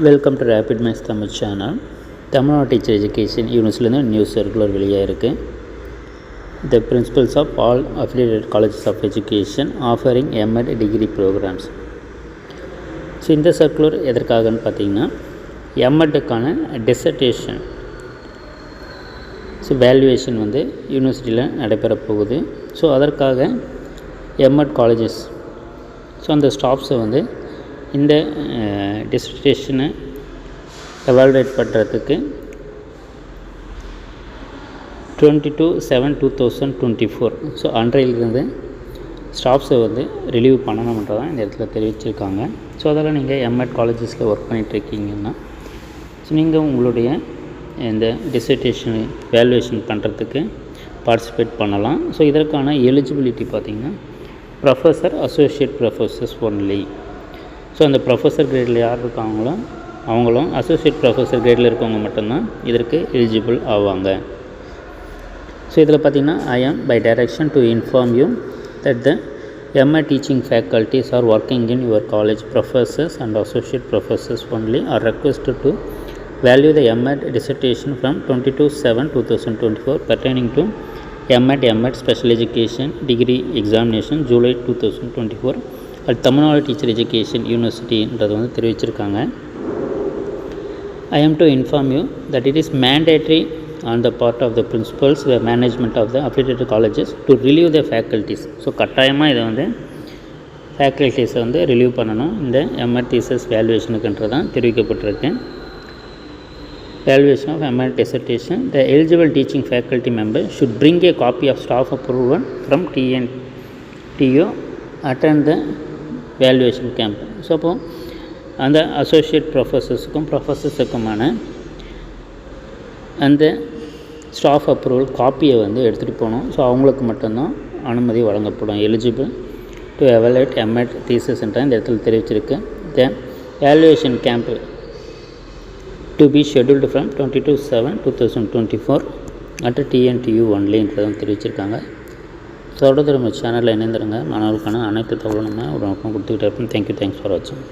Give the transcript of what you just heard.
Welcome to rapid max Tamil channel. Tamil Nadu teacher education யூனிவர்சிட்டியிலேருந்து news circular வெளியாக இருக்குது. The principals of all affiliated colleges of education offering M Ed degree programs. So இந்த circular எதற்காகன்னு பார்த்தீங்கன்னா, எம்எட்டுக்கான dissertation valuation யூனிவர்சிட்டியில் நடைபெற போகுது. ஸோ அதற்காக எம்எட் காலேஜஸ் அந்த ஸ்டாஃப்ஸை இந்த டிசர்டேஷனை எவாலுவேட் பண்ணுறதுக்கு 22/7/2024 ஸோ அன்றையிலிருந்து ஸ்டாஃப்ஸை ரிலீவ் பண்ணணுன்றதான் இந்த இடத்துல தெரிவிச்சிருக்காங்க. ஸோ அதெல்லாம் நீங்கள் எம்எட் காலேஜஸில் ஒர்க் பண்ணிகிட்ருக்கீங்கன்னா ஸோ நீங்கள் உங்களுடைய இந்த டிசர்டேஷன் வேல்யூவேஷன் பண்ணுறதுக்கு பார்ட்டிசிபேட் பண்ணலாம். ஸோ இதற்கான எலிஜிபிலிட்டி பார்த்திங்கன்னா professor, associate professors only. So அந்த ப்ரொஃபஸர் கிரேடில் யார் இருக்காங்களோ அவங்களும், அசோசியேட் ப்ரொஃபஸர் கிரேடில் இருக்கவங்க மட்டும்தான் இதற்கு எலிஜிபிள் ஆவாங்க. ஸோ இதில் பார்த்திங்கன்னா, I am by direction to inform you that the MA teaching faculties are working in your college professors and associate professors only are requested to value the MAT dissertation from 22/7/2024 pertaining to MAT Special Education Degree Examination July 2024 at Tamil Nadu teacher education யூனிவர்சிட்டின்றது தெரிவிச்சிருக்காங்க. I am to inform you that it is mandatory on the part of the principals, the management of the affiliated colleges to relieve the faculties. So கட்டாயமாக இதை ஃபேக்கல்ட்டிஸை relieve பண்ணணும் இந்த MAT thesis வேல்யூவேஷனுக்குன்றதான் தெரிவிக்கப்பட்டிருக்கு. Valuation of MAT dissertation. The eligible teaching faculty member should bring a copy of staff approval from TNTU, attend the valuation camp. So அப்போது அந்த associate ப்ரொஃபஸர்ஸுக்குமான அந்த staff approval காப்பியை எடுத்துகிட்டு போகணும். ஸோ அவங்களுக்கு மட்டும்தான் அனுமதி வழங்கப்படும். எலிஜிபிள் டு எவலுவேட் எம்எட் தீசஸ்ன்ற இந்த இடத்துல தெரிவிச்சிருக்கு. The valuation camp to be scheduled from 22/7/2024 at TNTU ஒன்லின்றதும் தெரிவிச்சிருக்காங்க. தொடர்ந்து நம்ம சேனலில் இணைந்துருங்க. மாணவர்களுக்கான அனைத்து தகவலும் நம்ம உடனுக்குடன் கொடுத்துக்கிட்டே இருப்போம். தேங்க்ஸ் ஃபார் வாட்சிங்.